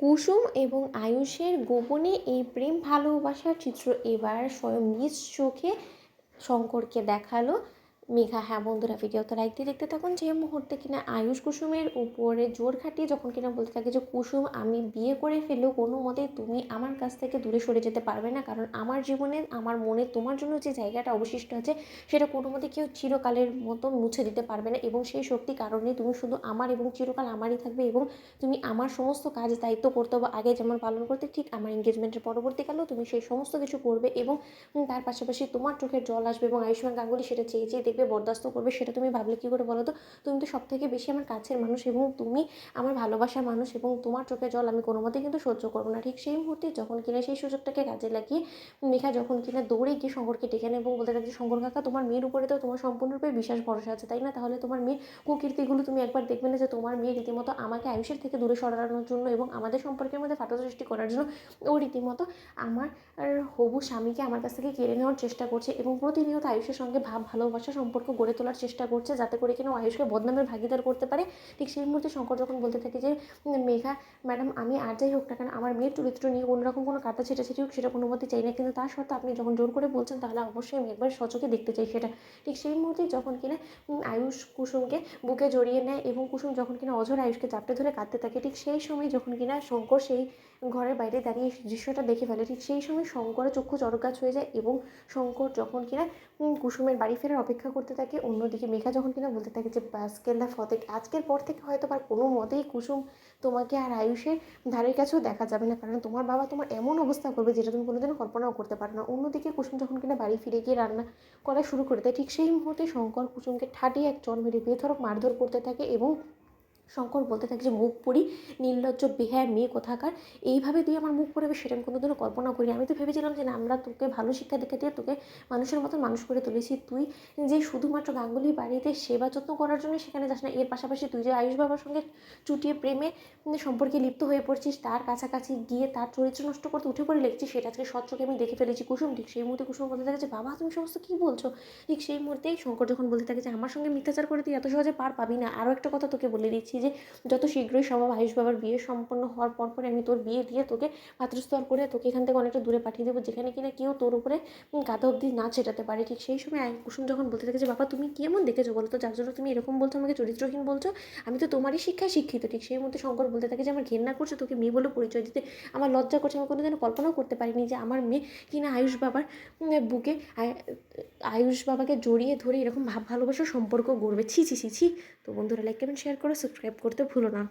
কুসুম এবং আয়ুষের গোপনে এই প্রেম ভালোবাসার চিত্র এবার স্বয়ং নিজ চোখে শঙ্করকে দেখালো মেঘা। হ্যাঁ বন্ধুরা, ভিডিওতে লাইক দিয়ে দেখতে থাকুন। যে মুহূর্তে কিনা আয়ুষ কুসুমের উপরে জোর খাটিয়ে যখন কিনা বলতে থাকে যে কুসুম, আমি বিয়ে করে ফেলেও কোনো মতেই তুমি আমার কাছ থেকে দূরে সরে যেতে পারবে না, কারণ আমার জীবনে আমার মনে তোমার জন্য যে জায়গাটা অবশিষ্ট আছে সেটা কোনো মতে কেউ চিরকালের মতো মুছে দিতে পারবে না, এবং সেই শক্তি কারণে তুমি শুধু আমার এবং চিরকাল আমারই থাকবে, এবং তুমি আমার সমস্ত কাজ দায়িত্ব কর্তব্য আগে যেমন পালন করতে, ঠিক আমার এঙ্গেজমেন্টের পরবর্তীকালেও তুমি সেই সমস্ত কিছু করবে, এবং তার পাশাপাশি তোমার চোখের জল আসবে এবং আয়ুষ্মান গাঙ্গুলি সেটা চেয়ে চেয়ে দেখবে, বরদাস্ত করবে। সেটা তুমি ভাবলে কী করে বলো তো? তুমি তো সব থেকে বেশি আমার কাছের মানুষ এবং তুমি আমার ভালোবাসার মানুষ, এবং তোমার চোখের জল আমি কোনো মতেই কিন্তু সহ্য করবো না। ঠিক সেই মুহূর্তে যখন কিনা সেই সুযোগটাকে কাজে লাগিয়ে মেঘা যখন কিনা দৌড়ে গিয়ে শঙ্করকে ডেকে নেয় এবং বলতে থাকে, শঙ্কর কাকা, তোমার মেয়ের উপরে তো তোমার সম্পূর্ণরূপে বিশ্বাস ভরসা আছে, তাই না? তাহলে তোমার মেয়ের কুকীর্তিগুলো তুমি একবার দেখবে না, যে তোমার মেয়ে রীতিমতো আমাকে আয়ুষের থেকে দূরে সরানোর জন্য এবং আমাদের সম্পর্কের মধ্যে ফাটল সৃষ্টি করার জন্য ও রীতিমতো আমার হবু স্বামীকে আমার কাছ থেকে কেড়ে নেওয়ার চেষ্টা করছে, এবং প্রতিনিয়ত আয়ুষের সঙ্গে ভালোবাসা সম্পর্ক গড়ে তোলার চেষ্টা করছে, যাতে করে কিনা আয়ুষকে বদনামের ভাগিদার করতে পারে। ঠিক সেই মুহূর্তে শঙ্কর যখন বলতে থাকে যে মেঘা ম্যাডাম, আমি আর যাই হোক না কেন আমার মেয়ের চরিত্র নিয়ে কোনোরকম কোনো কাটা ছেটাছেটি হোক সেটা কোনো মতে চাই না, কিন্তু তার সত্ত্বেও আপনি যখন জোর করে বলছেন তাহলে অবশ্যই আমি একবার সচোখে দেখতে চাই সেটা। ঠিক সেই মুহূর্তেই যখন কিনা আয়ুষ কুসুমকে বুকে জড়িয়ে নেয় এবং কুসুম যখন কিনা অঝর আয়ুষকে চাপটে ধরে কাঁদতে থাকে, ঠিক সেই সময় যখন কিনা শঙ্কর সেই ঘরের বাইরে দাঁড়িয়ে দৃশ্যটা দেখে ফেলে, ঠিক সেই সময় শঙ্করের চক্ষু চড়কগাছ হয়ে যায় এবং শঙ্কর যখন কিনা কুসুমের বাড়ি ফেরার অপেক্ষা করতে থাকে, অন্যদিকে মেঘা যখন কিনা বলতে থাকে যে বাসকেল্লা ফতেক, আজকের পর থেকে হয়তো আর কোনো মতেই কুসুম তোমাকে আর আয়ুষের ধারের কাছেও দেখা যাবে না, কারণ তোমার বাবা তোমার এমন অবস্থা করবে যেটা তুমি কোনোদিনও কল্পনাও করতে পারো না। অন্যদিকে কুসুম যখন কিনা বাড়ি ফিরে গিয়ে রান্না করা শুরু করে দেয়, ঠিক সেই মুহূর্তে শঙ্কর কুসুমকে ঠাটিয়ে এক চড় মেরে বেধড়ক মারধর করতে থাকে এবং শঙ্কর বলতে থাকে যে মুখ পড়ি, নির্লজ্জ বেহায়া মেয়ে কোথাকার, এইভাবে তুই আমার মুখ পড়াবে সেটা আমি কোনোদিনও কল্পনা করি। আমি তো ভেবেছিলাম যে না, আমরা তোকে ভালো শিক্ষা দীক্ষা দিয়ে তোকে মানুষের মতন মানুষ করে তুলেছি, তুই যে শুধুমাত্র গাঙ্গুলি বাড়িতে সেবা যত্ন করার জন্য সেখানে যাস না, এর পাশাপাশি তুই যে আয়ুষ বাবার সঙ্গে চুটিয়ে প্রেমে সম্পর্কে লিপ্ত হয়ে পড়ছিস, তার কাছাকাছি গিয়ে তার চরিত্র নষ্ট করতে উঠে পড়ে লেগেছিস, সেটা আজকে স্বচক্ষে আমি দেখে ফেলেছি কুসুম। ঠিক সেই মুহূর্তে কুসুম বলতে থাকে যে বাবা, তুমি সমস্ত কী বলছো? ঠিক সেই মুহূর্তেই শঙ্কর যখন বলতে থাকে যে আমার সঙ্গে মিথ্যাচার করে তুই এত সহজে পার পাবি না। আরও একটা কথা তোকে বলে দিচ্ছি যে যত শীঘ্রই সম্ভব আয়ুষ বাবার বিয়ে সম্পন্ন হওয়ার পরে আমি তোর বিয়ে দিয়ে তোকে পাত্রস্থর করে তোকে এখান থেকে অনেকটা দূরে পাঠিয়ে দেবো, যেখানে কিনা কেউ তোর উপরে কাঁধা অবধি না ছেটাতে পারে। ঠিক সেই সময় কুসুম যখন বলতে থাকে যে বাবা, তুমি কি এমন দেখেছো বলো তো, যার জন্য তুমি এরকম বলছো, আমাকে চরিত্রহীন বলছো? আমি তো তোমারই শিক্ষায় শিক্ষিত। ঠিক সেই মধ্যে শঙ্কর বলতে থাকে যে আমার ঘেন্না করছে তোকে মেয়ে বলে পরিচয় দিতে, আমার লজ্জা করছে, আমি কোনোদিনও কল্পনাও করতে পারিনি যে আমার মেয়ে কিনা আয়ুষ বাবার বুকে আয়ুষ বাবাকে জড়িয়ে ধরে এরকম ভালোবাসার সম্পর্ক গড়বে। ছি ছি ছি ছি। তো বন্ধুরা, লাইক কমেন্ট শেয়ার করো, সাবস্ক্রাইব করতে ভুলো না।